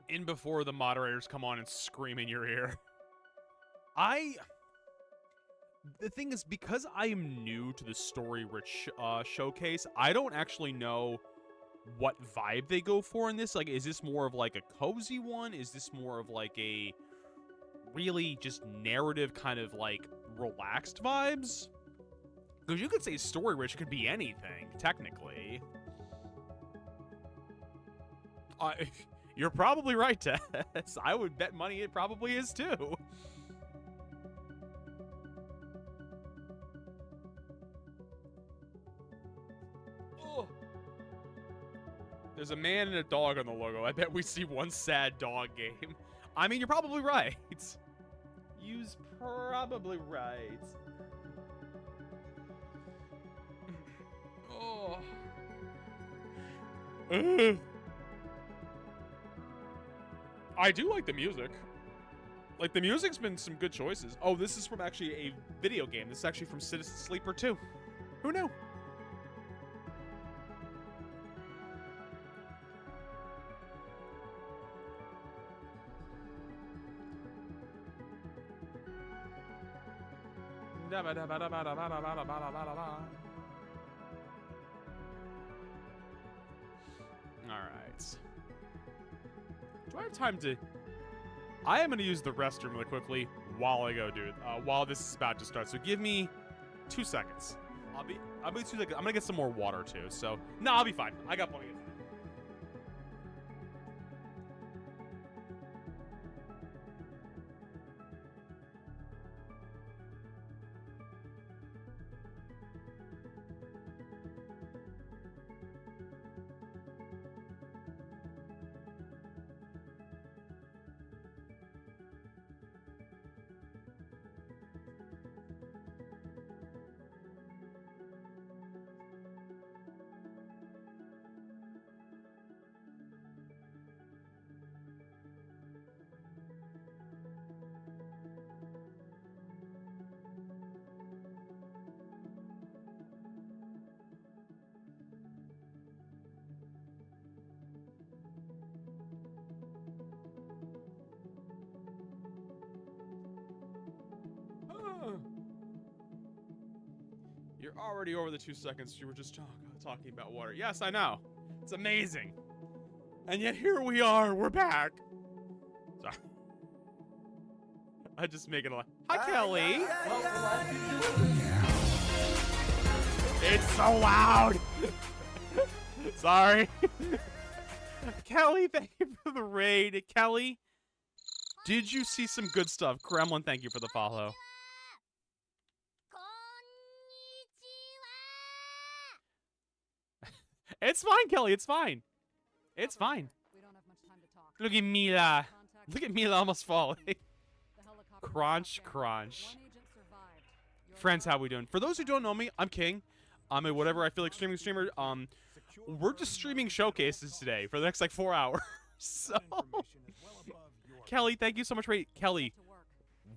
in before the moderators come on and scream in your ear. The thing is, because I am new to the story-rich showcase, I don't actually know what vibe they go for in this. Like, is this more of like a cozy one? Is this more of like a really just narrative kind of like relaxed vibes? Because you could say story-rich could be anything, technically. You're probably right, Tess. I would bet money it probably is too. There's a man and a dog on the logo. I bet we see one sad dog game. I mean, you're probably right. You's probably right. Oh. I do like the music. Like, the music's been some good choices. Oh, this is from actually a video game. This is actually from Citizen Sleeper 2. Who knew? Alright. Do I have time to... I am going to use the restroom really quickly while I go, dude. While this is about to start. So give me 2 seconds. I'll be 2 seconds. I'm going to get some more water, too. So, no, I'll be fine. I got plenty of time. You're already over the 2 seconds. You were just talking about water. Yes, I know. It's amazing. And yet here we are. We're back. Sorry. I just make it like, hi, Kelly. It's so loud. Sorry. Kelly, thank you for the raid. Kelly, did you see some good stuff? Kremlin, thank you for the follow. It's fine, Kelly. It's fine. It's fine. We don't have much time to talk. Look at Mila. Look at Mila almost falling. Crunch, crunch. Friends, how we doing? For those who don't know me, I'm King. I'm a whatever I feel like streaming streamer. We're just streaming showcases today for the next like 4 hours. So, Kelly, thank you so much for Kelly.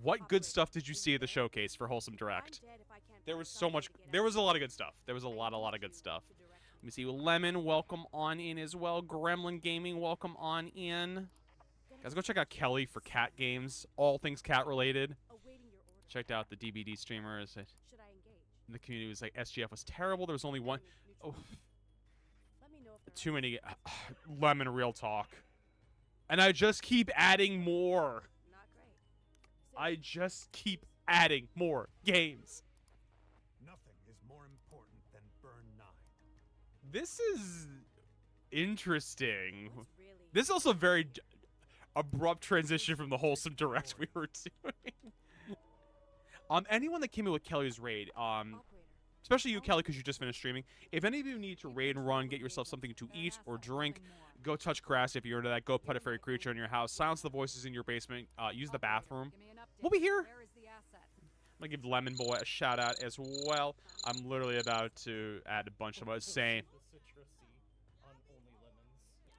What good stuff did you see at the showcase for Wholesome Direct? There was so much. There was a lot of good stuff. There was a lot of good stuff. Let me see. Lemon, welcome on in as well. Gremlin Gaming, welcome on in. Guys, go check out Kelly for cat games. All things cat related. Checked out the DBD streamers. The community was like, SGF was terrible. There was only one. Oh. Too many. Lemon, real talk. And I just keep adding more. I just keep adding more games. Nothing is more important than Burn 9. This is interesting. This is also a very abrupt transition from the Wholesome Direct we were doing. Anyone that came in with Kelly's raid, especially you, Kelly, because you just finished streaming. If any of you need to raid and run, get yourself something to eat or drink, go touch grass if you're into that. Go put a fairy creature in your house. Silence the voices in your basement. Use the bathroom. We'll be here. I'm gonna give Lemon Boy a shout out as well. I'm literally about to add a bunch of us saying.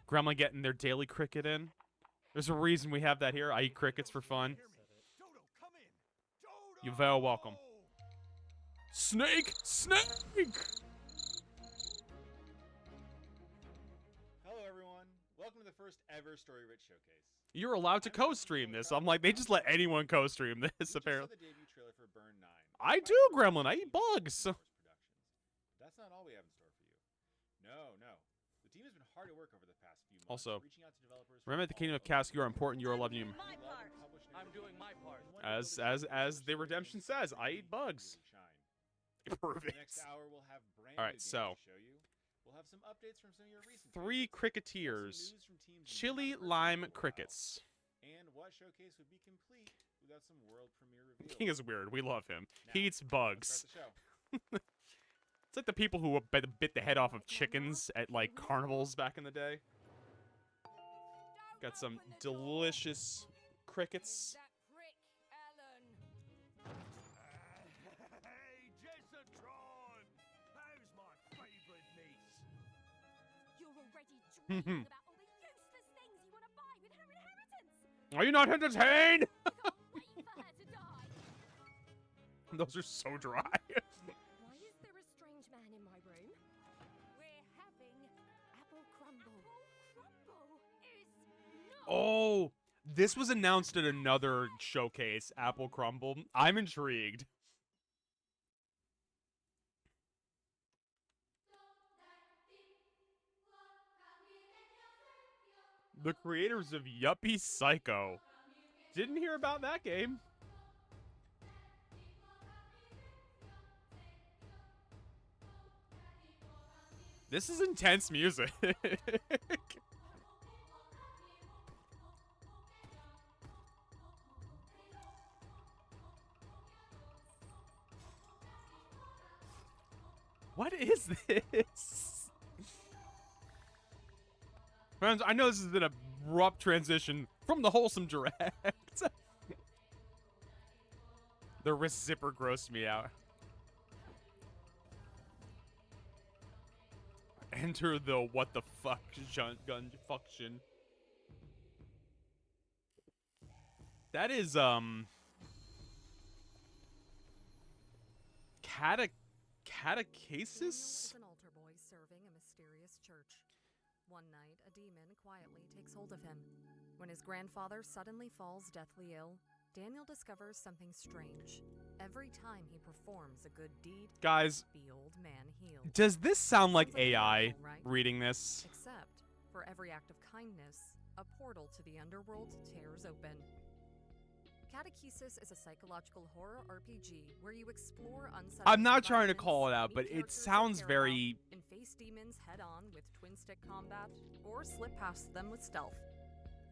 Gremlin getting their daily cricket in. There's a reason we have that here. I eat crickets for fun. You're very welcome. Snake! Hello everyone. Welcome to the first ever story-rich showcase. You're allowed to co-stream this. I'm like, they just let anyone co-stream this, We just saw apparently. the debut trailer for Burn 9. I do, Gremlin. I eat bugs. That's not all we have in store for you. No. The team has been hard at work over the past few months. Also, reaching out to developers remember at the KingOTheCask, you are important. You are loved. You. I'm doing my part. As the redemption says, I eat bugs. Prove it. The next hour we'll have brand All right, new games so to show you. We'll have some updates from some of your recent 3 favorites, cricketers, some news from teams you chili haven't heard from lime in a while, crickets. And what showcase would be complete without some world premiere reveals. King is weird. We love him. Now, He eats let's bugs. start the show. It's like the people who bit the head off of chickens at like carnivals back in the day. Got some delicious crickets. Hey, Jessatron! How's my favorite niece? You're already dreaming about all the useless things you want to buy with her inheritance. Are you not entertained? You can't wait for her to die. Those are so dry. Why is there a strange man in my room? We're having apple crumble. Apple crumble is not. Oh, this was announced at another showcase, Apple Crumble. I'm intrigued. The creators of Yuppie Psycho. Didn't hear about that game. This is intense music. What is this? Friends, I know this is an abrupt transition from the wholesome direct. The wrist zipper grossed me out. Enter the what the fuck gun function. That is catechesis? Is an altar boy serving a mysterious church. One night, a demon quietly takes hold of him. When his grandfather suddenly falls deathly ill, Daniel discovers something strange. Every time he performs a good deed, Guys, the old man heals. does this sound like Sounds like a AI miracle, right? reading this? Except, for every act of kindness, a portal to the underworld tears open. Catechesis is a psychological horror RPG where you explore unsettling I'm not trying to environments, call it out, meet but it characters you sounds care very... about, and face demons head-on with twin-stick combat, or slip past them with stealth.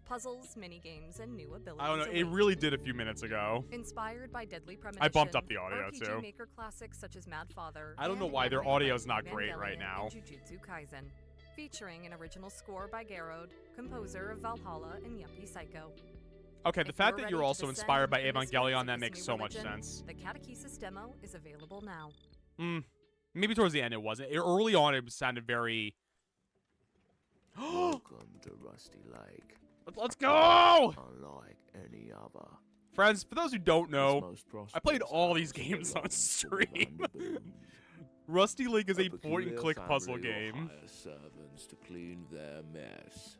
Puzzles, minigames, and new abilities. I don't know, it await. really did a few minutes ago. Inspired by Deadly Premonition, I bumped up the audio, RPG too. Maker classics such as Mad Father. I don't know and why their Memory audio's Lane, not great right Evangelion, now. and Jujutsu Kaisen, featuring an original score by Garrod, composer of Valhalla and Yuppie Psycho. Okay, the If fact you're that you're ready to also descend inspired by into the mysteries Evangelion, of that this makes new so much religion, sense. The Catechesis demo is available now. Maybe towards the end it wasn't. Early on it sounded very... Welcome to Rusty Lake. Let's go! Unlike any other. Friends, for those who don't know, Most I played prosperous all these house games on belongs to the stream. Vanderboons. Rusty Lake is a peculiar point-and-click puzzle family will game. hire servants to clean their mess.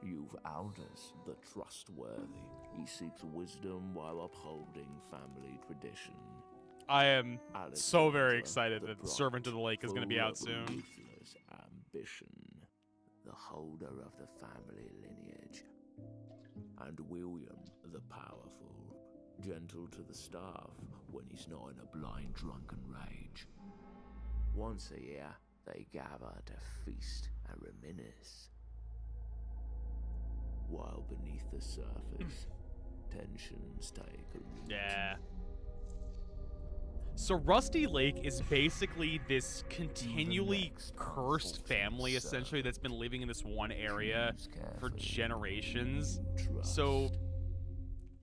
You've Aldous, the trustworthy. He seeks wisdom while upholding family tradition. I am so very Alexander, excited the that bright, Servant of the Lake is going to be full out of soon. Ruthless ambition, the holder of the family lineage. And William, the powerful, gentle to the staff when he's not in a blind drunken rage. Once a year, they gather to feast and reminisce. While beneath the surface, tensions take a root. Yeah. So Rusty Lake is basically this continually cursed family, essentially, that's been living in this one area for generations. So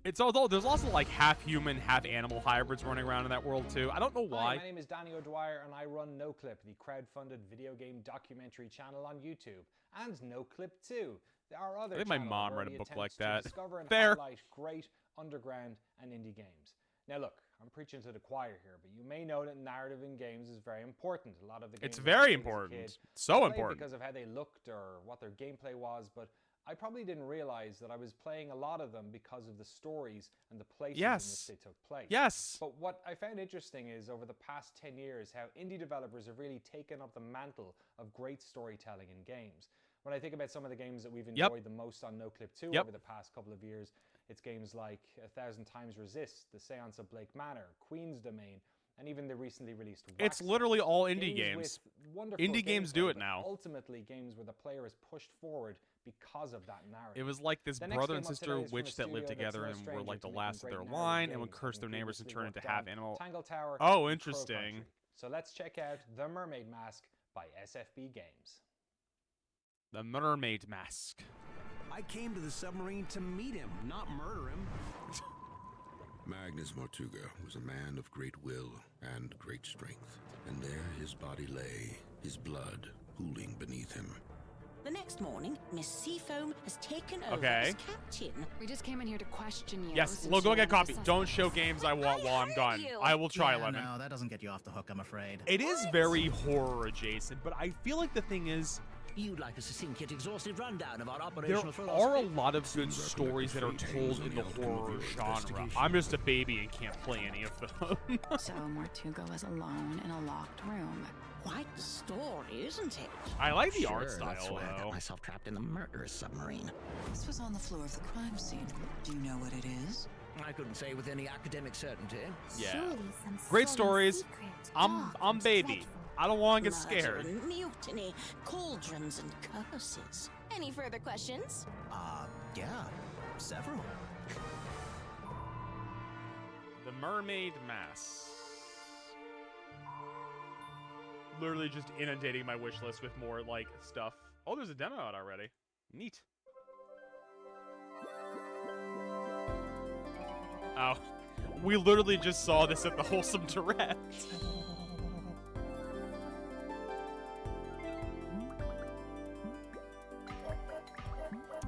it's although there's also like half human, half animal hybrids running around in that world too. I don't know Hi, why. my name is Danny O'Dwyer and I run NoClip, the crowd-funded video game documentary channel on YouTube. And NoClip 2, our other I think my channel mom where read a we book attempt like to that. discover and Fair. highlight great underground and indie games. Now look, I'm preaching to the choir here, but you may know that narrative in games is very important. A lot of the games It's I very played as a important. kid, So I played important. because of how they looked or what their gameplay was, but I probably didn't realize that I was playing a lot of them because of the stories and the places in which they took place. Yes. But what I found interesting is over the past 10 years, how indie developers have really taken up the mantle of great storytelling in games. When I think about some of the games that we've enjoyed the most on NoClip 2 over the past couple of years, it's games like 1,000 Times Resist, The Seance of Blake Manor, Queen's Domain, and even the recently released It's Waxworks. literally all indie games. With wonderful Indie games do gameplay, it but now. Ultimately, games where the player is pushed forward because of that narrative. It was like this The next brother game and up sister today is from a witch that lived studio that's together no and were stranger like to the making last of great their narrative line and would games, curse having their neighbors and previously turn into worked half on animal. Tangle Tower Oh, and Crow interesting. Country. So let's check out The Mermaid Mask by SFB Games. The Mermaid Mask. I came to the submarine to meet him, not murder him. Magnus Mortuga was a man of great will and great strength, and there his body lay, his blood pooling beneath him. The next morning, Miss Seafoam has taken over Okay. as captain. We just came in here to question you. Yes, since go you're get one of coffee. the Don't suspects. show games I want while I'm gone. you. I will try, Yeah, Lemon. no, that doesn't get you off the hook, I'm afraid. It is very horror adjacent, but I feel like the thing is, You'd like a succinct yet exhaustive rundown of our there operational are philosophy? a lot of good stories that are told in the horror genre. I'm just a baby and can't play any of them. So Mortugo was alone in a locked room. Quite the story, isn't it? I like the art Sure, that's style, why I got though. myself trapped in the murderous submarine. This was on the floor of the crime scene. Do you know what it is? I couldn't say with any academic certainty. Yeah. Great stories. I'm baby. I don't want to get Murder scared. and mutiny, cauldrons and curses. Any further questions? Yeah, several. The Mermaid Mask. Literally just inundating my wish list with more, like, stuff. Oh, there's a demo out already. Neat. Oh. We literally just saw this at the Wholesome Direct.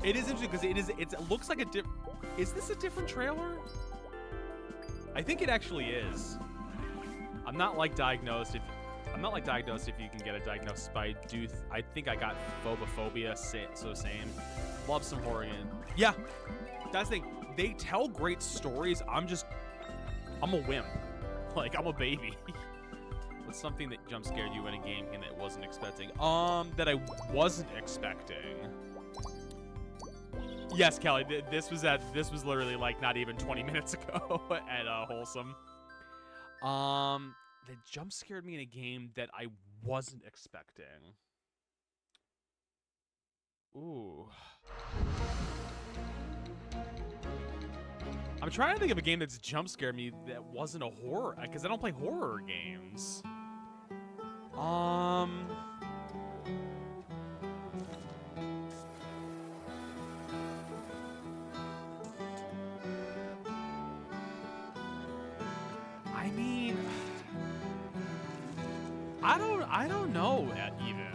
It is interesting because it looks like a is this a different trailer? I think it actually is. I'm not like diagnosed if you can get a diagnosis, but I think I got phobophobia, so same. Love some horror again. Yeah, that's the thing. They tell great stories. I'm a whim. Like, I'm a baby. What's something that jump scared you in a game and that wasn't expecting? That I wasn't expecting. Yes, Kelly. This was literally like not even 20 minutes ago at Wholesome. That jump scared me in a game that I wasn't expecting. Ooh. I'm trying to think of a game that's jump scared me that wasn't a horror, because I don't play horror games. I mean, I don't know even.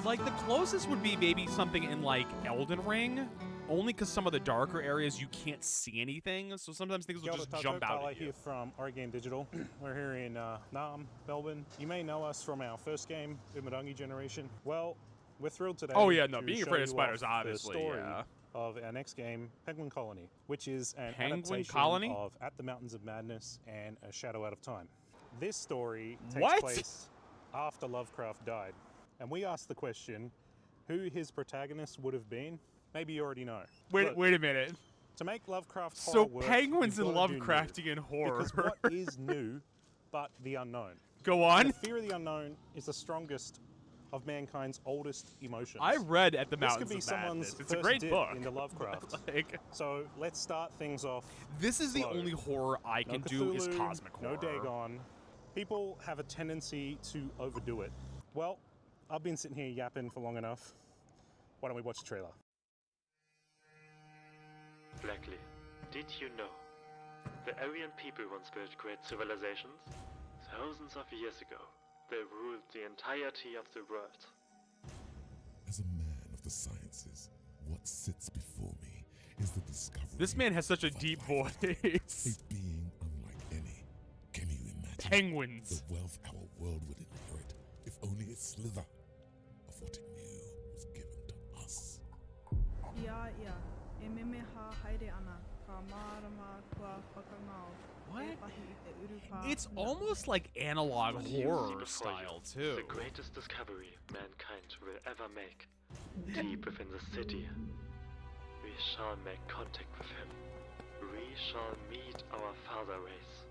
Like, the closest would be maybe something in, like, Elden Ring. Only because some of the darker areas you can't see anything, so sometimes things will just jump out at you. Here from Game Digital. We're here in Naarm, Melbourne. You may know us from our first game, Umadangi Generation. Well, we're thrilled today. Oh yeah, no, to being show afraid of you spiders, off obviously, the story yeah. of our next game, Penguin Colony, which is an Penguin adaptation Colony? of At the Mountains of Madness and A Shadow Out of Time. This story takes What? place after Lovecraft died, and we asked the question, who his protagonist would have been. Maybe you already know. Wait a minute. To make Lovecraft's So horror work, penguins you've and gotta do new. Lovecraftian horror. Because what is new but the unknown? Go on. The fear of the unknown is the strongest of mankind's oldest emotions. I read At the Mountains This could be of Madness. someone's It's a first great dip book. into Lovecraft. Like, so let's start things off. this is the slow. only horror I No can do is Cthulhu, cosmic horror. No Dagon. People have a tendency to overdo it. Well, I've been sitting here yapping for long enough. Why don't we watch the trailer? Blackley, did you know the Aryan people once built great civilizations? Thousands of years ago, they ruled the entirety of the world. As a man of the sciences, what sits before me is the discovery. This man has such a deep voice. A being unlike any. Can you imagine penguins? The wealth our world would inherit if only a slither of what it knew was given to us. What? It's almost like analog horror style too. The greatest discovery mankind will ever make. Deep within the city, we shall make contact with him. We shall meet our father race,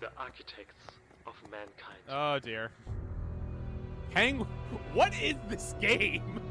the architects of mankind. Oh dear. What is this game?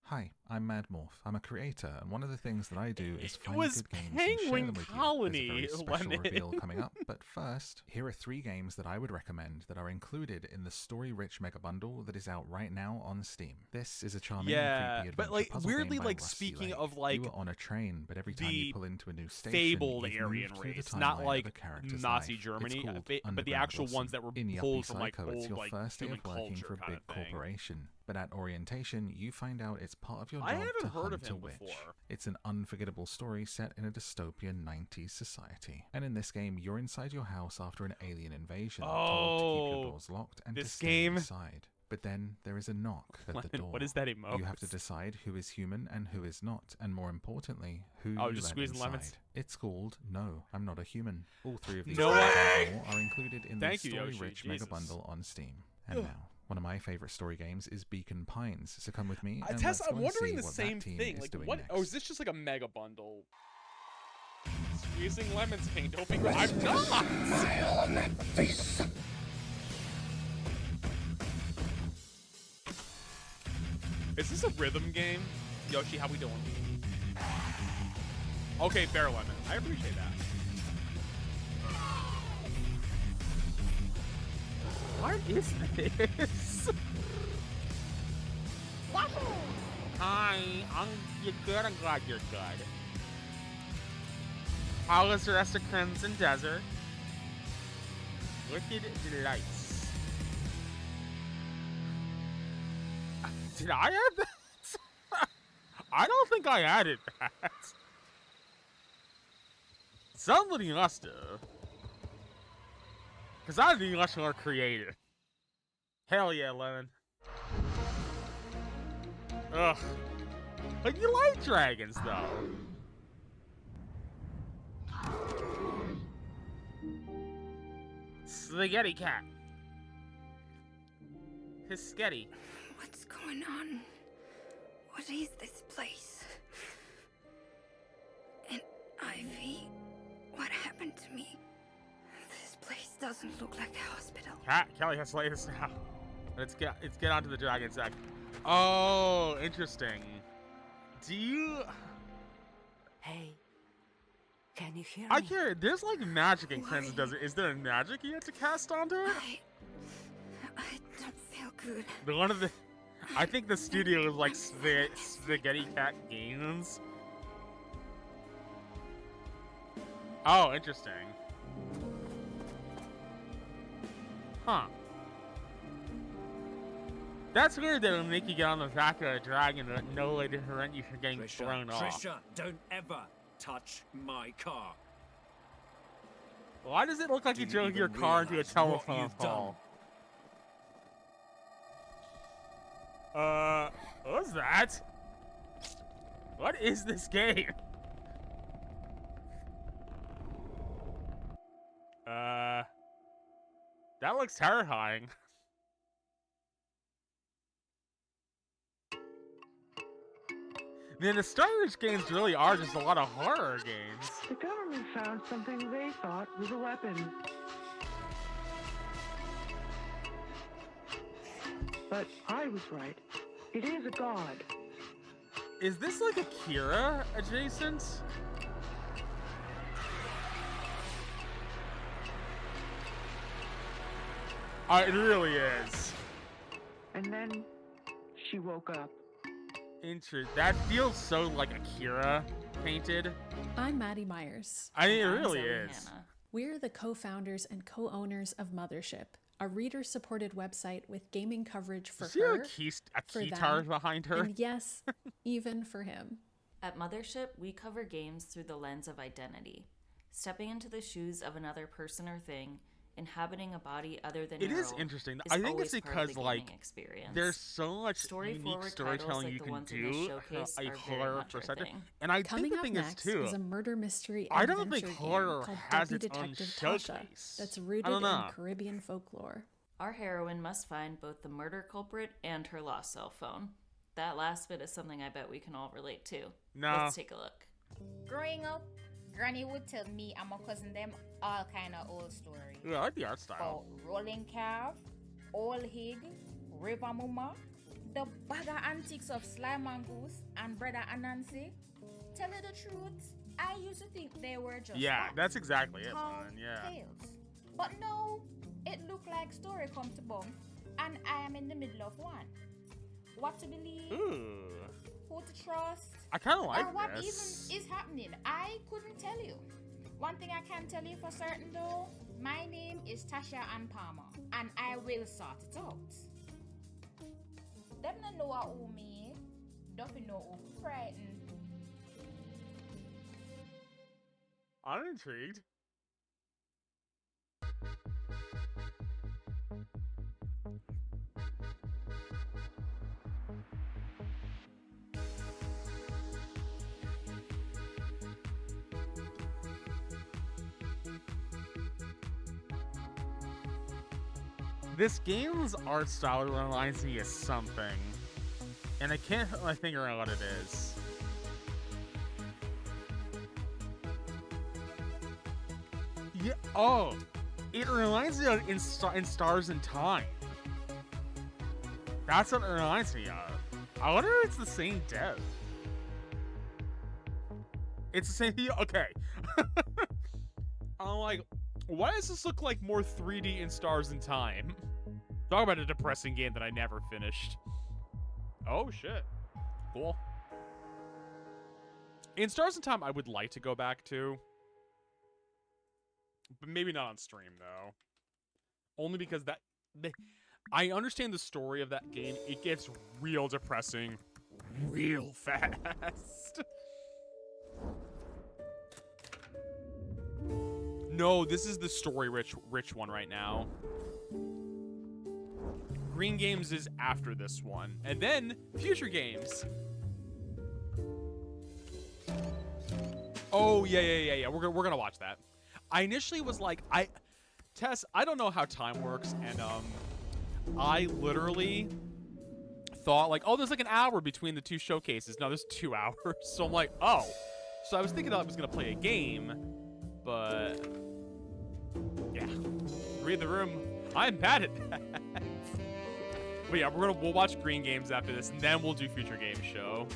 Hi, I'm Mad Morph. I'm a creator, and one of the things that I do is find was good games and share Penguin them with Colony, you. There's a very special Lemon. reveal coming up, but first, here are 3 games that I would recommend that are included in the story-rich mega bundle that is out right now on Steam. This is a charming and creepy but adventure like puzzle weirdly, game by like Rusty speaking Lake. of like you are on a train, but every time you pull into a new station, fabled you've Aryan moved through the race, not timeline like of the character's Nazi life. Germany, It's called but the actual Underground ones that were Blossom. In pulled Yuppie from like Psycho, it's old your like first day human of working culture for a kind big of thing. corporation, but at orientation, you find out it's part of your job I haven't to heard hunt of him a witch. before. It's an unforgettable story set in a dystopian 90s society. And in this game, you're inside your house after an alien invasion, told to keep your doors locked and to this stay game. inside. But then there is a knock at the door. What is that emote? You have to decide who is human and who is not, and more importantly, who Oh, you just let squeezing inside. lemons. It's called No, I'm Not a Human. All 3 of these No games way! and more are included in Thank the you, Yoshi. story-rich mega Jesus. bundle on Steam. And now, one of my favorite story games is Beacon Pines. So come with me and Tess, let's go I'm and wondering see the what same that team thing. is Like, doing what? next. Oh, is this just like a mega bundle? Squeezing lemons, King. Don't be. I'm not. Is this a rhythm game? Yoshi, how we doing? Okay, fair lemon. I appreciate that. What is this? Hi, you're good. I'm glad you're good. How is the rest of Crimson Desert? Wicked Delights. Did I add that? I don't think I added that. Somebody must have. Because I'd be much more creative. Hell yeah, Lemon. Ugh. But you like dragons, though. Spaghetti cat. Hisketty. What's going on? What is this place? And Ivy, what happened to me? This place doesn't look like a hospital. Cat, Kelly has to lay this now. Let's get onto the dragon sec. Oh, interesting. Do you? Hey, can you hear me? I can't. There's like magic in Crimson Desert. Is there magic you have to cast onto it? I don't feel good. The one of the, I think the studio is like Spaghetti Cat Games. Oh, interesting. Huh. That's weird that it'll make you get on the back of a dragon and no way to prevent you from getting thrown off. Trisha, don't ever touch my car. Why does it look like you drove your car into a telephone pole? What was that? What is this game? That looks terrifying. Man, the Star Wars games really are just a lot of horror games. The government found something they thought was a weapon. But I was right. It is a god. Is this like Akira adjacent? It really is. And then she woke up. That feels so like Akira painted. I'm Maddie Myers. I mean, it And I'm really Zoe is. Hannah. We're the co-founders and co-owners of Mothership, a reader-supported website with gaming coverage for See her, a for keytar them, behind her? and yes, even for him. At Mothership, we cover games through the lens of identity, stepping into the shoes of another person or thing, inhabiting a body other than your own. Interesting. I think it's because experience. There's so much unique storytelling like you the can ones do. in this showcase A are horror very for much such our a, thing. and I Coming think the up thing next is too. is a murder mystery I adventure don't think game horror called has Deadly its own Detective showcase. Tasha that's rooted in Caribbean folklore. Our heroine must find both the murder culprit and her lost cell phone. That last bit is something I bet we can all relate to. Nah. Let's take a look. Growing up, Granny would tell me and my cousin them all kind of old stories. Yeah, I like the art style. About Rolling Calf, Old Hig, River Muma, the bagger antics of Sly Mongoose and Brother Anansi. Tell you the truth, I used to think they were just that's exactly it, tall man. Yeah. tales. But no, it looked like story come to bum, and I am in the middle of one. What to believe? Ooh. Who to trust? I kind of like or what this. even is happening. I couldn't tell you. One thing I can tell you for certain though, my name is Tasha Ann Palmer, and I will sort it out. Them not know who me, don't know who frightened. I'm intrigued. This game's art style reminds me of something, and I can't put my finger on what it is. Yeah. Oh, it reminds me of in Stars in Time. That's what it reminds me of. I wonder if it's the same dev. It's the same. Okay. I'm like, why does this look like more 3D in Stars in Time? Talk about a depressing game that I never finished. Oh shit. Cool. In Stars in Time, I would like to go back to. But maybe not on stream, though. Only because I understand the story of that game. It gets real depressing real fast. No, this is the story-rich one right now. Green Games is after this one. And then, future games. Oh, yeah. We're gonna watch that. I initially was like, Tess, I don't know how time works, and I literally thought like, oh, there's like an hour between the two showcases. No, there's 2 hours. So I'm like, oh. So I was thinking that I was gonna play a game, but yeah, read the room. I'm bad at that. But yeah, we'll watch Green Games after this, and then we'll do Future Game Show.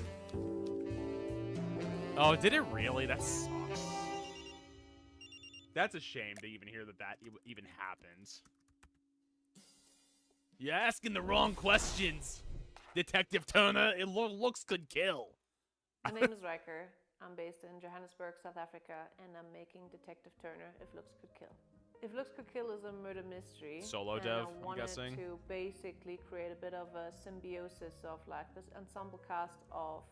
Oh, did it really? That sucks. That's a shame to even hear that even happens. You're asking the wrong questions, Detective Turner. It looks could kill. My name is Riker. I'm based in Johannesburg, South Africa, and I'm making Detective Turner, If Looks Could Kill. If Looks Could Kill is a murder mystery. Solo dev, I'm I guessing. wanted to basically create a bit of a symbiosis of like this ensemble cast of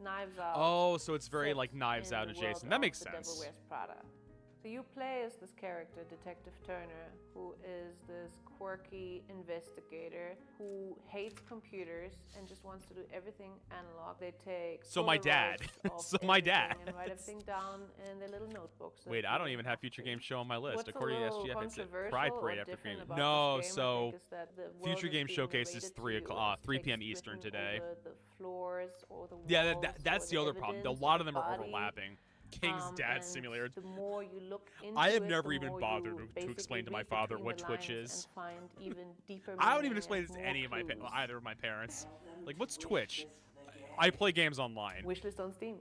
Knives Out. Oh, so it's very like Knives Out adjacent. That makes sense. Devil Wears Prada. So you play as this character, Detective Turner, who is this quirky investigator who hates computers and just wants to do everything analog. They take so my dad. So my dad. And write everything down in their little notebooks. Wait, I don't even have Future Game Show on my list. What's According to SGF, it's Pride Parade after Green. No, so Future Game Showcase is 3 p.m. Eastern today. The floors or the walls, yeah, that's the other problem. A lot of them are overlapping. King's Dad Simulator. The more you look into I have never even bothered to explain to my father what Twitch is. I don't even explain it to any of either of my parents. Like, what's Twitch? I play games online. Wishlist on Steam.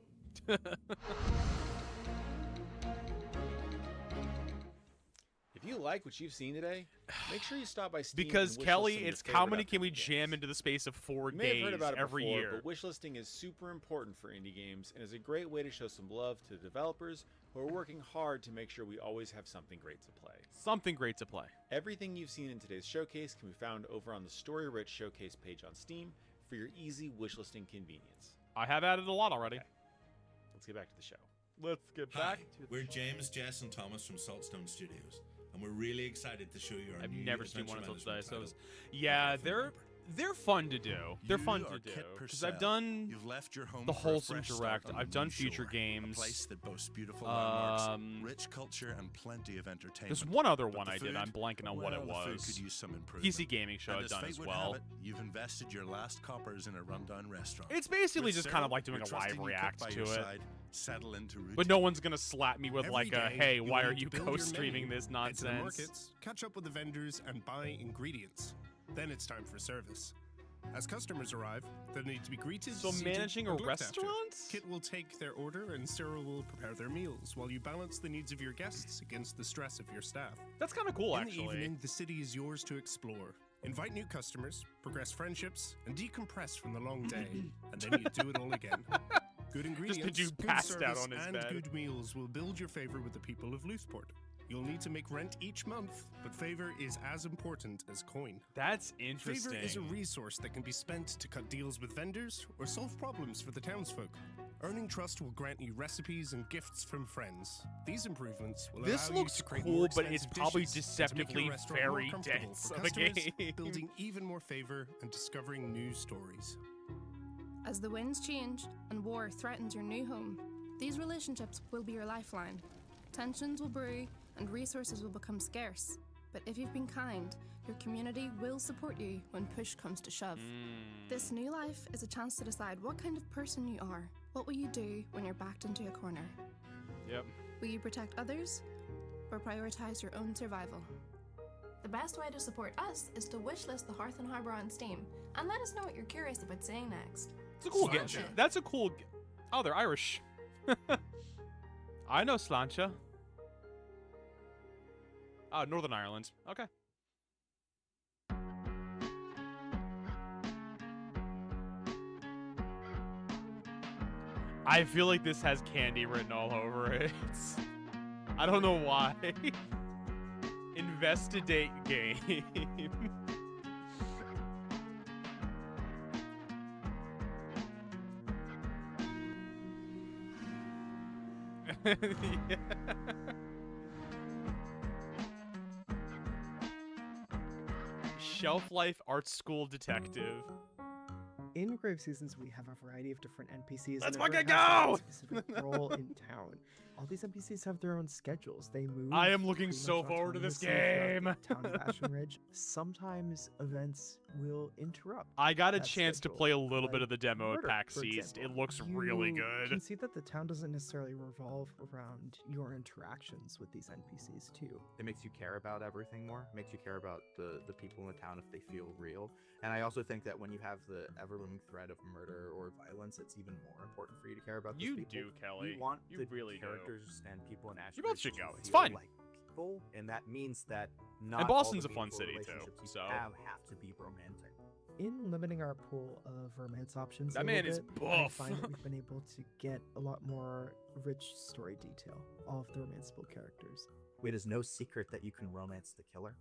If you like what you've seen today, make sure you stop by Steam. Because Kelly, it's how many can we jam into the space of 4 days may have heard about it every before, year? But wishlisting is super important for indie games and is a great way to show some love to developers who but we're working hard to make sure we always have something great to play. Something great to play. Everything you've seen in today's showcase can be found over on the Story Rich Showcase page on Steam for your easy wishlisting convenience. I have added a lot already. Okay. Let's get back to the show. Let's get Hi, back to we're James, Jess, and Thomas from Saltstone Studios, and we're really excited to show you our I've new never seen adventure one until today, management so title, it was, yeah, they're fun to do. They're fun to do because I've done You've left your home the for a Wholesome fresh start Direct. on I've the done new feature shore, games. A place that boasts beautiful landmarks, rich culture, and plenty of entertainment. There's one other But one the I did. food? I'm blanking on what it Well, the was. food could use some improvement. PC gaming show And I've as done fate as would well. have it, you've invested your last coppers in a rundown restaurant. It's basically With just kind of Cyril, like doing your a live trusty cook react by to your it. side, settle into routine. But no one's gonna slap me with Every like a, day, hey, you'll why are need to you build your co-streaming menu, this head to the nonsense? markets, catch up with the vendors, and buy ingredients. Then it's time for service. As customers arrive, they'll need to be greeted. So seated, managing and a looked after. restaurant? Kit will take their order, and Cyril will prepare their meals while you balance the needs of your guests against the stress of your staff. That's kind of cool, In actually. the evening, the city is yours to explore. Invite new customers, progress friendships, and decompress from the long day. And then you do it all again. Good ingredients, the dude good passed out service, on his and bed. good meals will build your favor with the people of Luthport. You'll need to make rent each month, but favor is as important as coin. That's interesting. Favor is a resource that can be spent to cut deals with vendors or solve problems for the townsfolk. Earning trust will grant you recipes and gifts from friends. These improvements will This allow looks you to create cool, more but it's expensive probably dishes and to make your deceptively restaurant more very comfortable dense for of a customers, game. building even more favor and discovering new stories. As the winds change and war threatens your new home, these relationships will be your lifeline. Tensions will brew and resources will become scarce. But if you've been kind, your community will support you when push comes to shove. This new life is a chance to decide what kind of person you are. What will you do when you're backed into a corner? Yep. Will you protect others or prioritize your own survival? The best way to support us is to wishlist the Hearth and Harbour on Steam and let us know what you're curious about seeing next. It's a cool game. Sláinte. That's a cool. Oh, they're Irish. I know Sláinte. Oh, Northern Ireland. Okay. I feel like this has candy written all over it. I don't know why. Investigate game. Yeah. Shelf Life Art School Detective. In Grave Seasons, we have a variety of different NPCs. Let's and everyone fucking has go! a specific role in town. All these NPCs have their own schedules. They move. I am looking pretty so much forward to this autonomously throughout game. the town of Ashen Ridge. Sometimes events will interrupt. I got a that chance to schedule, play a little bit like of the demo at Murder, PAX for East. It example. looks really You good. can see that the town doesn't necessarily revolve around your interactions with these NPCs too. It makes you care about everything more. It makes you care about the people in the town if they feel real. And I also think that when you have the ever-looming threat of murder or violence, it's even more important for you to care about those You people. do, Kelly. You want You the really do. characters and people in Ashbridge You both should to go. It's feel fun. like people, and that means that not And Boston's all a the fun meaningful city, too, relationships you so- have to be romantic. In limiting our pool of romance options, That a little man is bit, I buff. find that we've been able to get a lot more rich story detail. All of the romanceable characters. It is no secret that you can romance the killer.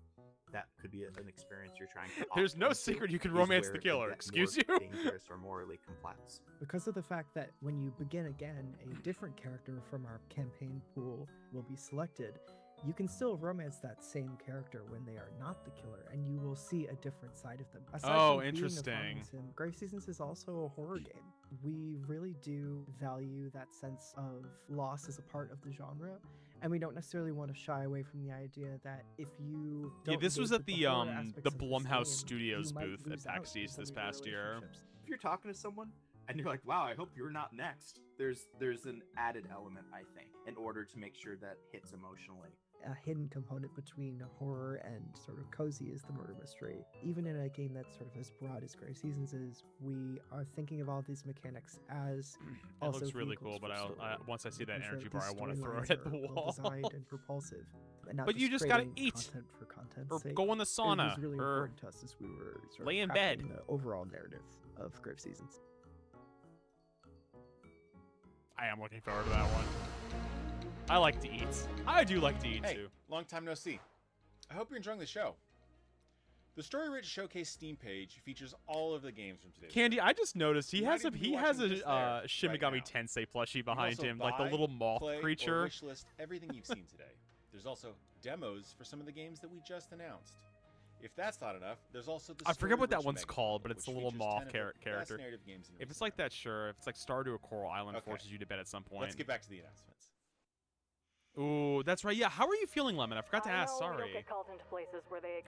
That could be an experience you're trying to. There's opt no into, secret you can is romance where the it killer. gets Excuse more you? dangerous or morally complex. Because of the fact that when you begin again, a different character from our campaign pool will be selected, you can still romance that same character when they are not the killer, and you will see a different side of them. Aside Oh, from being a interesting. farming sim, Grave Seasons is also a horror game. We really do value that sense of loss as a part of the genre, and we don't necessarily want to shy away from the idea that if you Yeah, don't this was engage at with the horror the aspects of this Blumhouse game, Studios you might booth at lose out PAX in East some this of your past year. relationships. If you're talking to someone and you're like, wow, I hope you're not next, there's an added element, I think, in order to make sure that hits emotionally. A hidden component between horror and sort of cozy is the murder mystery. Even in a game that's sort of as broad as Grave Seasons is, we are thinking of all these mechanics as It also looks really vehicles cool, but for story. once I see that Making sure energy that bar, I these want to throw it storylines at the are wall. well-designed and propulsive. And not But you just gotta creating eat. content for content's Or sake. go in the sauna, It was really or important to us as we were sort lay of in bed. crafting the overall narrative of Grave Seasons. I am looking forward to that one. I like to eat. I do like to eat Hey, too. long time no see. I hope you're enjoying the show. The Story Rich Showcase Steam page features all of the games from today. Candy, I just noticed he has a right Shin Megami Tensei plushie behind him, like the little moth creature. Or wish list everything you've seen today. There's also demos for some of the games that we just announced. If that's not enough, there's also the I forget what Story that Rich one's Mega called, but Bundle, it's the which little features moth 10 of the best character. narrative games in If it's like that, sure. If it's like Stardew Coral Island Okay. forces you to bed at some point. Let's get back to the announcements. Ooh, that's right. Yeah, how are you feeling, Lemon? I forgot to ask. Sorry.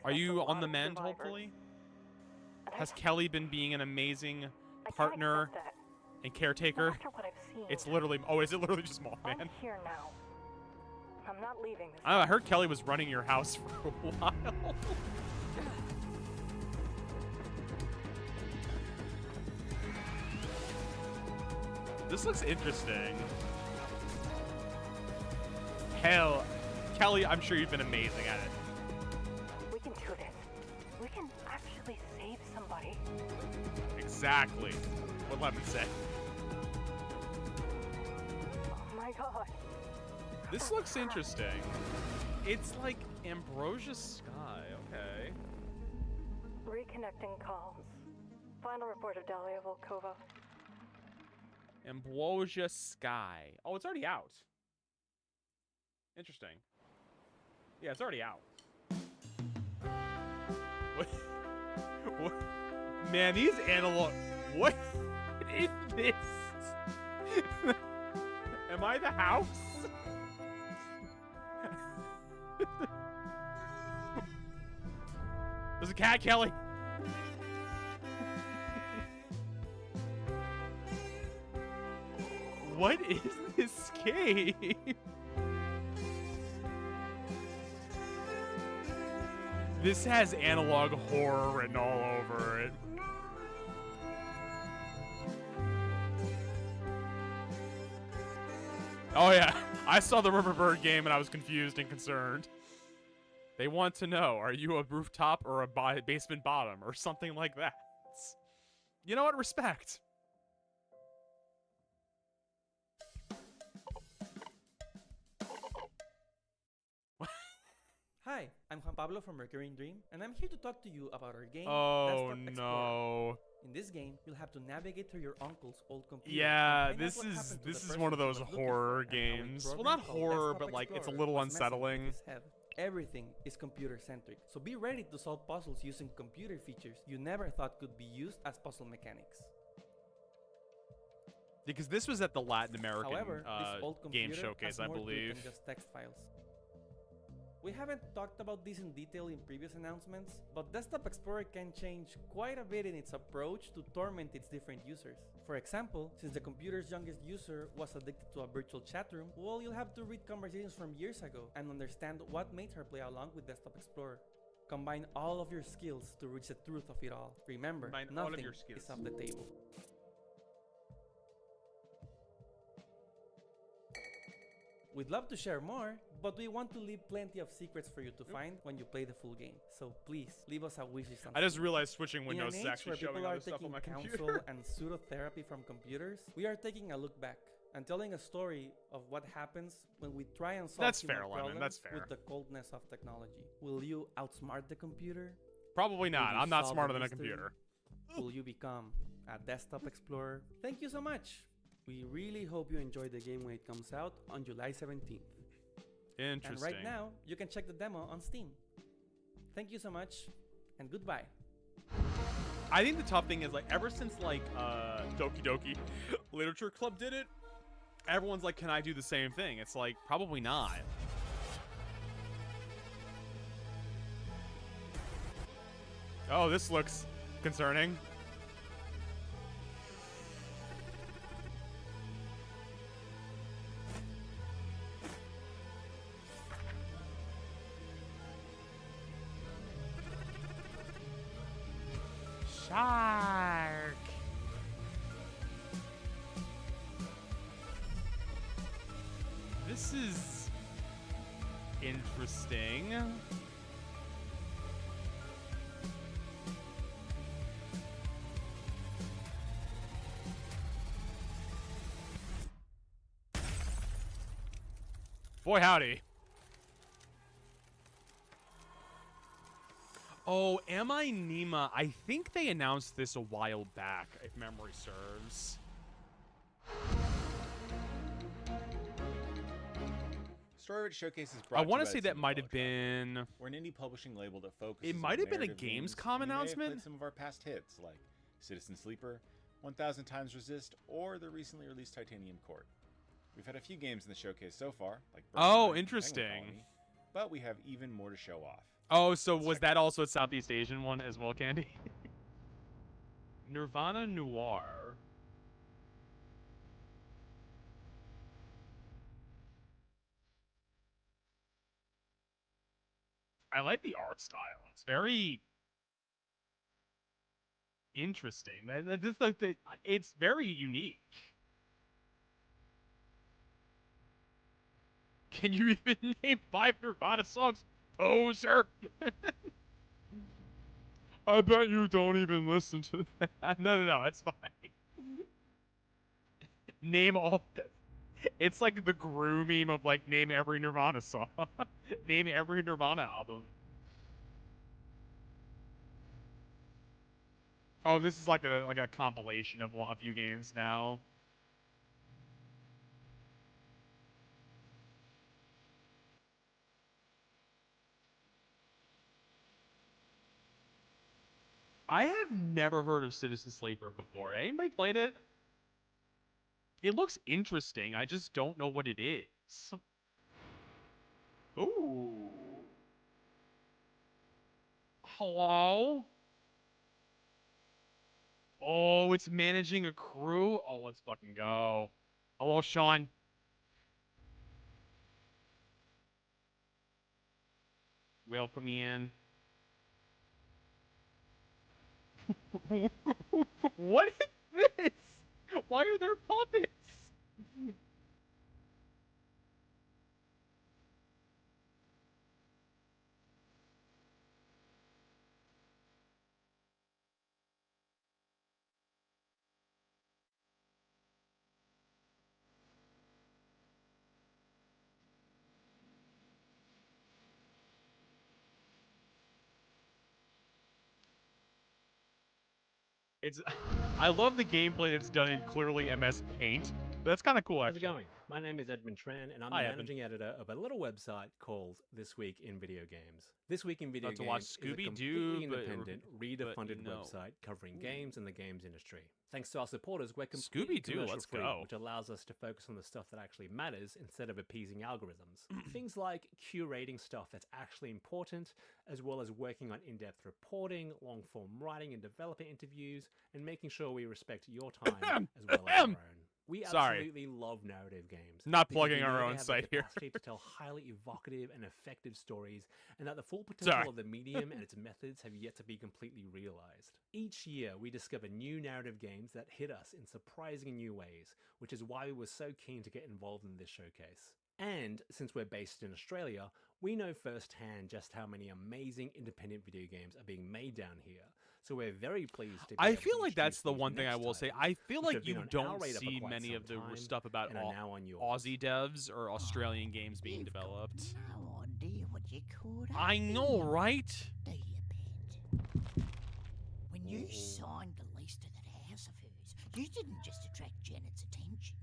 Are you on the mend, hopefully? Has Kelly been being an amazing partner and caretaker? It's literally. Oh, is it literally just Mothman? I'm here now. I'm not leaving this. I heard Kelly was running your house for a while. This looks interesting. Hell, Kelly, I'm sure you've been amazing at it. We can do this. We can actually save somebody. Exactly what Lemon said. Oh my god. This looks interesting. It's like Ambrosia Sky, okay. Reconnecting calls. Final report of Dahlia Volkova. Ambrosia Sky. Oh, it's already out. Interesting. Yeah, it's already out. What? What? Man, these analog. What is this? Am I the house? There's a cat, Kelly. What is this game? This has analog horror written all over it. Oh yeah, I saw the Riverbird game and I was confused and concerned. They want to know, are you a rooftop or a basement bottom or something like that? You know what? Respect. Hi, I'm Juan Pablo from Recurring Dream, and I'm here to talk to you about our game, Oh Desktop Explorer. no. In this game, you'll have to navigate through your uncle's old computer. Yeah, and find out this what is happened to this the is person one of he those was looking horror for and how a games. Well, program not called horror, Desktop but like it's a Explorer little was messing with unsettling. his head. Everything is computer-centric, so be ready to solve puzzles using computer features you never thought could be used as puzzle mechanics. Because this was at the Latin American However, this old game computer showcase, has I more to it believe. than just text files. We haven't talked about this in detail in previous announcements, but Desktop Explorer can change quite a bit in its approach to torment its different users. For example, since the computer's youngest user was addicted to a virtual chat room, well, you'll have to read conversations from years ago and understand what made her play along with Desktop Explorer. Combine all of your skills to reach the truth of it all. Remember, Combine all of nothing your skills. is off the table. We'd love to share more, but we want to leave plenty of secrets for you to find when you play the full game. So please, leave us a wishlist on I just Steam. realized switching windows In is an age actually where showing people are other stuff on taking my counsel computer. and pseudotherapy from computers, we are taking a look back and telling a story of what happens when we try and solve That's human fair, Lemon, problems that's fair. with the coldness of technology. Will you outsmart the computer? Probably not. Will you I'm not solve smarter the than a mystery? computer. Will you become a desktop explorer? Thank you so much. We really hope you enjoy the game when it comes out on July 17th. Interesting. And right now, you can check the demo on Steam. Thank you so much, and goodbye. I think the tough thing is, like, ever since, like, Doki Doki Literature Club did it, everyone's like, can I do the same thing? It's like, probably not. Oh, this looks concerning. Shark. This is interesting. Boy, howdy. Oh, Am I Nima? I think they announced this a while back, if memory serves. Story Rich Showcase is brought I want to to you say by that Timber might have Collector. been... We're an indie publishing label that focuses It might on have been a narrative games, Gamescom and you may have announcement. played some of our past hits, like Citizen Sleeper, 1000 Times Resist, or the recently released Titanium Court. We've had a few games in the showcase so far, like Burn Oh, Nine and interesting. Penguin Colony, but we have even more to show off. Oh, so was that also a Southeast Asian one as well, Candy? Nirvana Noir. I like the art style. It's very interesting. It's very unique. Can you even name 5 Nirvana songs? Poser! I bet you don't even listen to that. No, it's fine. Name all this. It's like the Gru meme of like, name every Nirvana song. Name every Nirvana album. Oh, this is like a compilation of a few games now. I have never heard of Citizen Sleeper before. Anybody played it? It looks interesting. I just don't know what it is. Ooh. Hello? Oh, it's managing a crew? Oh, let's fucking go. Hello, Sean. Welcome in. What is this? Why are there puppets? I love the gameplay that's done in clearly MS Paint. That's kind of cool, actually. How's it going? My name is Edmund Tran, and I'm Hi, the Evan. managing editor of a little website called This Week in Video Games. This Week in Video About to watch Games is a Scooby-Doo, completely but- independent, reader-funded no. website covering games and the games industry. Thanks to our supporters, we're completely Scooby-Doo, let's commercial-free, go. which allows us to focus on the stuff that actually matters instead of appeasing algorithms. Things like curating stuff that's actually important, as well as working on in-depth reporting, long-form writing and developer interviews, and making sure we respect your time as well as our own. We Sorry. absolutely love narrative games. Not because plugging we know our they own have the site here. capacity to tell highly evocative and effective stories, and that the full potential Sorry. of the medium and its methods have yet to be completely realized. Each year, we discover new narrative games that hit us in surprising new ways, which is why we were so keen to get involved in this showcase. And since we're based in Australia, we know firsthand just how many amazing independent video games are being made down here. So we're very pleased to be I able feel to like that's introduce the these one thing I next will say. titles, I feel which like have been you on our don't radar for see quite many some of the time stuff about and are now on yours. Aussie devs or Australian games being developed. No idea what you called I know, right? Do you, Pet? When you signed the lease to that house of hers, you didn't just attract Janet's attention.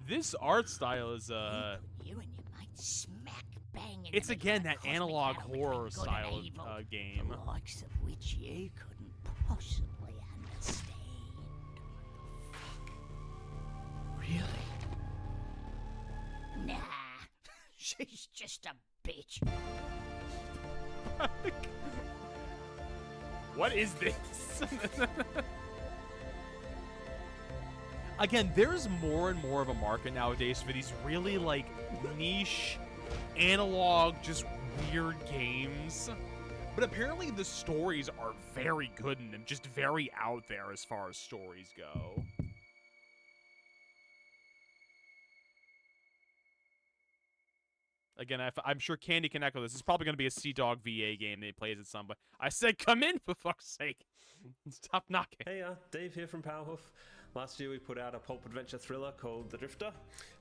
This art style is You and your mate smack bang in it's the middle again of that cosmic analog battle horror between good and style evil, of game. the likes of which you couldn't possibly understand. Really? Nah, she's just a bitch. What is this? Again, there's more and more of a market nowadays for these really like niche, analog, just weird games. But apparently the stories are very good in them, just very out there as far as stories go. Again, I'm sure Candy can echo this. It's probably going to be a Sea Dog VA game that he plays at some point. I said, come in, for fuck's sake. Stop knocking. Hey, Dave here from Powerhoof. Last year we put out a pulp adventure thriller called The Drifter,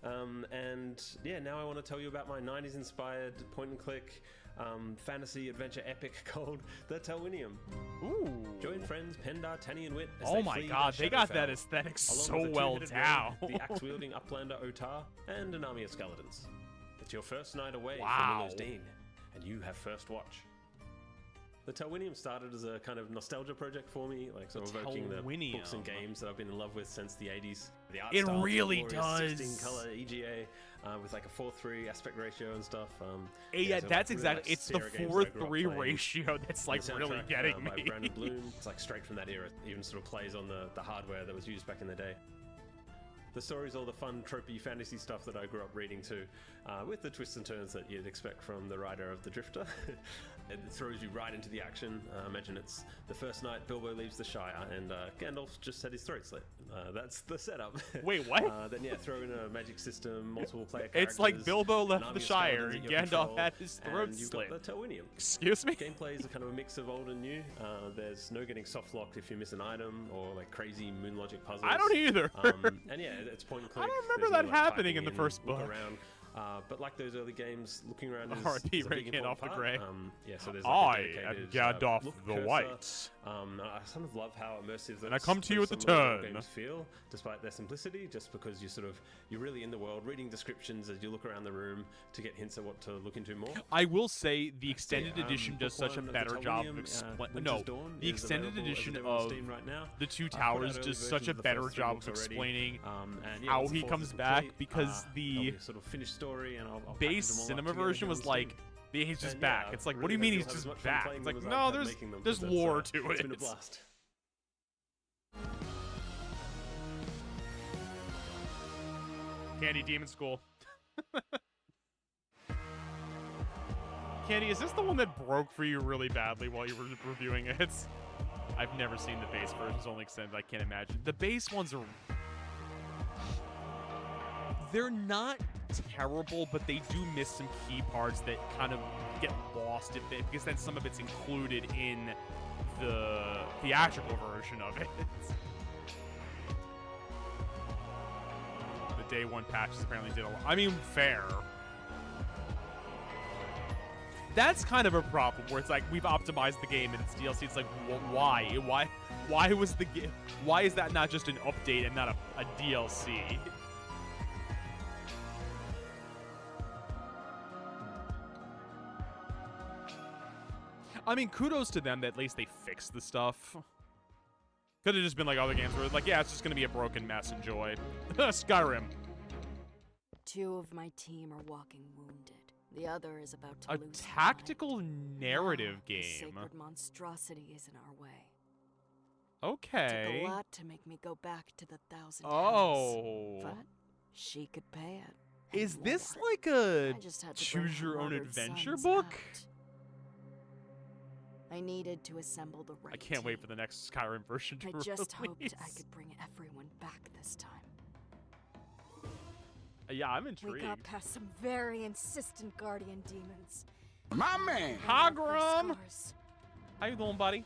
and yeah, now I want to tell you about my 90s inspired point and click fantasy adventure epic called The Telwinium. Ooh. Join friends Pendar, Tanny, and Wit as Oh they my flee god, the they got Shadowfell, that aesthetic along so with the well two-headed down. rogue, the axe-wielding uplander Otar, and an army of skeletons. It's your first night away Wow. from Willow's Dean, and you have first watch. The Telwinium started as a kind of nostalgia project for me, like sort of evoking the books and games that I've been in love with since the 80s. The art It style, really glorious does. 16-color EGA with like a 4:3 aspect ratio and stuff. Yeah, so that's really exactly. like it's the Sierra games that I grew up 4:3 playing. ratio that's like The really soundtrack, getting by me. Brandon Bloom. It's like straight from that era. It even sort of plays on the hardware that was used back in the day. The story's all the fun, tropey fantasy stuff that I grew up reading too, with the twists and turns that you'd expect from the writer of The Drifter. It throws you right into the action. Imagine it's the first night Bilbo leaves the Shire and Gandalf just had his throat slit. That's the setup. Wait, what? Then yeah, throw in a magic system, multiple player characters. It's like Bilbo an left army the of Shire skeletons and at your Gandalf control, had his throat and you've slit. got the Telwinium. Excuse me? Gameplay is a kind of a mix of old and new. There's no getting soft locked if you miss an item or like crazy moon logic puzzles. I don't either. And yeah, it's point and click. I don't remember There's no, that like, happening in the typing first look book. Around. But like those early games, looking around is R.I.P. a big Ray important Gandalf the part. Grey. Yeah, so there's like a dedicated, Gandalf look the cursor. White. I sort of love how immersive And I come to you with some the of the old turn. games feel, despite their simplicity, just because you're really in the world, reading descriptions as you look around the room to get hints at what to look into more. I will say the extended edition does book such a one of better the job Telwinium, of explaining. Winter's No, Dawn the is extended available as a edition demo on of Steam right now. The Two I've put out Towers early does such versions a of the better first three job books of already. explaining And yeah, how once the he fourth comes is back complete, because there'll the be a sort of finished story, and I'll base package them all up cinema together version here was on like, Steam. he's just And back. yeah, It's like, I what do you really mean hope he's you'll have just as much fun back? playing It's them like, as no, I've had there's making them, there's 'cause lore to it's it. been a blast. Candy Demon School. Candy, is this the one that broke for you really badly while you were reviewing it? I've never seen the base versions, only extended. I can't imagine. The base ones are... They're not terrible, but they do miss some key parts that kind of get lost if they, because then some of it's included in the theatrical version of it. The day one patches apparently did a lot. I mean, fair. That's kind of a problem where it's like we've optimized the game and it's DLC. It's like, why? Why was the game? Why is that not just an update and not a DLC? I mean, kudos to them that at least they fixed the stuff. Could have just been like other games where it's like, yeah, it's just gonna be a broken mess. Enjoy. Skyrim. 2 of my team are walking wounded. The other is about to A lose tactical narrative The game. sacred monstrosity is in our way. Okay. Took a lot to make me go back to the Thousand Oh. Hells, but she could pay it. Is and this more. like a I just had to bring choose her your own murdered adventure sons book? out. I needed to assemble the right I can't wait for the next Skyrim version to I just hoped I release. could bring everyone back this time. Yeah, I'm We intrigued. got past some very insistent guardian demons. My man. And Hi, our first Grum. scars. How you doing, buddy?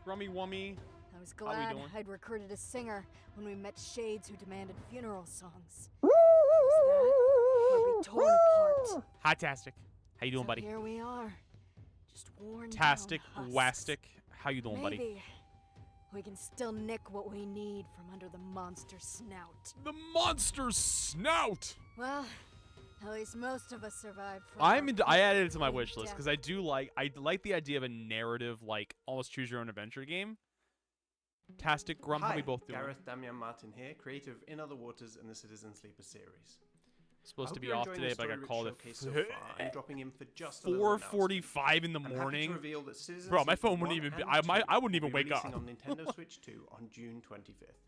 Grummy Wummy. I was How we glad doing? I'd recruited a singer when we met shades who demanded funeral songs. Was that or be torn apart? Hi, Tastic. How you doing, So buddy? Here we are, just worn Tastic, down husks. Wastic. How you doing, buddy? Maybe we can still nick what we need from under the monster snout. The monster snout. Well, at least most of us survived. From I added it to my wish list because I like the idea of a narrative, like almost choose your own adventure game. Tastic, Grum, how Hi, we both doing? Gareth Damian Martin here, creator of In Other Waters and the Citizen Sleeper series. Supposed to be you're off enjoying today, the but I got story-rich called at showcase so far, and dropping in for just a little 4:45 in the I'm happy to morning. reveal that Citizen Bro, my Sleeper phone wouldn't 1 even be. and 2 I wouldn't even will be wake up. releasing on Nintendo Switch 2 on June 25th.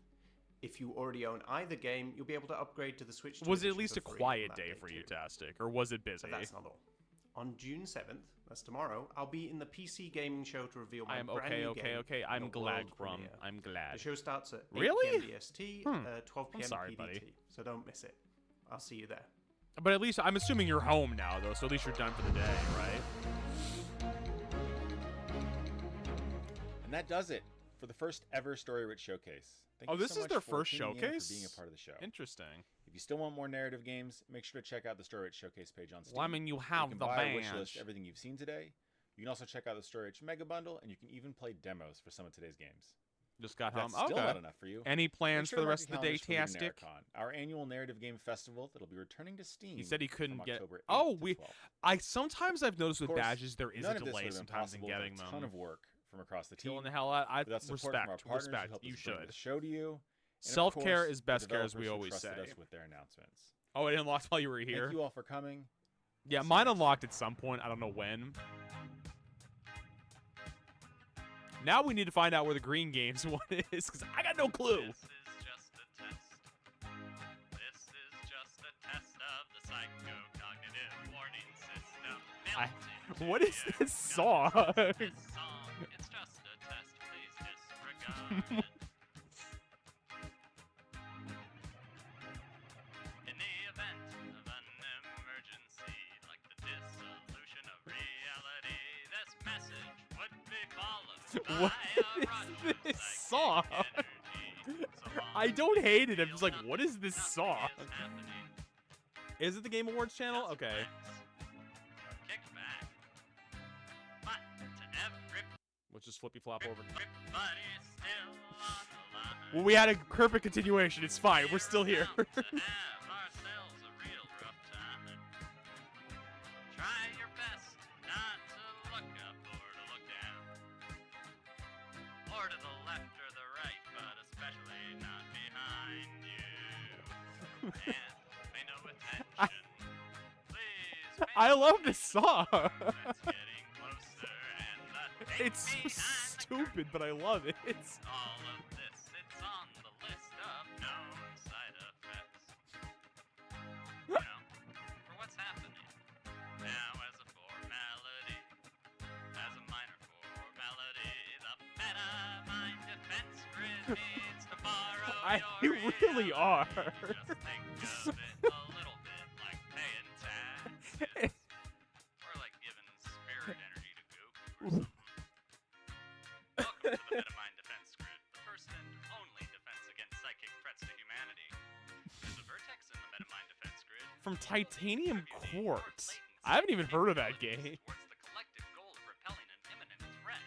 If you already own either game, you'll be able to upgrade to the Switch 2 Was it at edition least for a free on quiet that day day for you, too. Tastic, or was it busy? But that's not all. On June 7th, that's tomorrow, I'll be in the PC gaming show to reveal my I am brand new game. okay. in I'm a glad, world Grum. premiere. I'm glad. The show starts at 8 Really? p.m. BST, 12 p.m. I'm sorry, PDT, buddy. so don't miss it. I'll see you there. But at least I'm assuming you're home now, though, so at least you're done for the day, right? And that does it for the first ever Story Rich Showcase. Thank Oh, you this so is much their for first tuning in and showcase? for being a part of the show. Interesting. If you still want more narrative games, make sure to check out the Story Rich Showcase page on Steam. Well, I mean, you where have can the buy or wish badge. list everything you've seen today. You can also check out the Story Rich Mega Bundle, and you can even play demos for some of today's games. Just got If home. that's still Okay. not enough for you. Any make plans sure for to the mark rest of your the day, calendars for Tastic? Luminaricon, our annual narrative game festival that'll be returning to Steam. He said he couldn't from get. October 8th Oh, to we. 12th. I sometimes I've noticed Of with course, badges there is none a of this delay would've been sometimes in possible getting without them. a ton of work from across the team. Killing the hell out. I Without support from our respect. partners who Respect. helped You us bring should. the show to you. And of Self-care course, is best the care, as we developers who always trusted say. us with their announcements. Oh, it unlocked while you were here. Thank you all for coming. Yeah, mine unlocked at some point. I don't know when. Now we need to find out where the Green Games one is, because I got no clue. This is just a test. This is just a test of the psychocognitive warning system. What is this song? This song, it's just a test. Please disregard it. In the event of an emergency, like the dissolution of reality, this message would be followed What by a rush is of this song? I don't hate it. I'm just like, what is this song? Is it the Game Awards channel? Okay. kick back. But to every Let's just flippy flop over. everybody still on the line. Well, we had a perfect continuation. It's fine. We're still here. Have ourselves a real rough time. Try your best not to look up or to look down. Or to the left or the right, but especially not behind you. And pay no attention. Please pay I no love this song. It's getting closer and the It's so stupid, but I love it. It's all of this, it's on the list of known side effects. You know, for what's happening now as a formality, as a minor formality, the MetaMind defense grid needs to borrow you really are. Just think of it a little bit like paying taxes, or like giving spirit energy to Goop or something. Welcome to the MetaMind Defense Grid, the first and only defense against psychic threats to humanity. There's a vertex in the MetaMind Defense Grid. From Titanium Quartz. I haven't even heard of that game. Towards the collective goal of repelling an imminent threat.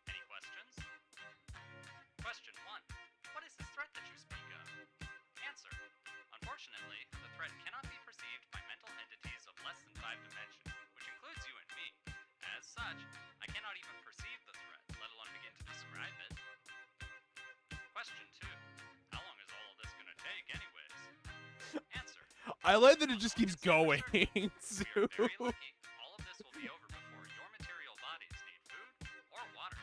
Any questions? Question 1. What is this threat that you speak of? Answer. Unfortunately, the threat cannot be perceived by mental entities of less than 5 dimensions, which includes you and me. As such, I cannot even perceive the threat, let alone begin to describe it. Question 2. How long is all of this gonna take anyways? Answer. I like that it just keeps going. We're very lucky. All of this will be over before your material bodies need food or water.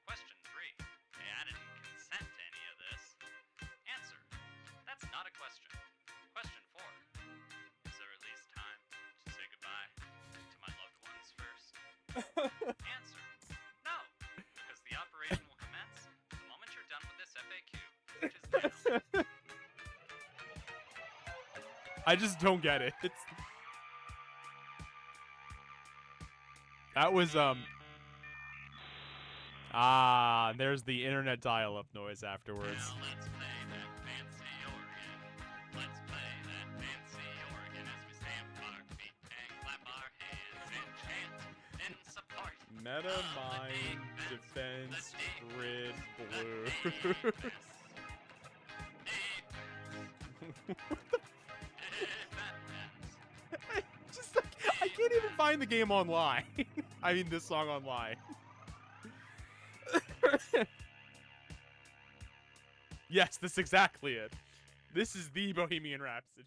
Question 3. Hey, I didn't consent to any of this. Answer. That's not a question. Question 4. Is there at least time to say goodbye to my loved ones first? Answer. No, because the operation will commence the moment you're done with this FAQ, which is now. I just don't get it. That was there's the internet dial-up noise afterwards. Now let's play that fancy organ. Let's play that fancy organ as we stamp our feet and clap our hands and chant in support. MetaMind Defense Grid Blue. Just like, I can't even find the game online. I mean, this song online. Yes, that's exactly it. This is the Bohemian Rhapsody.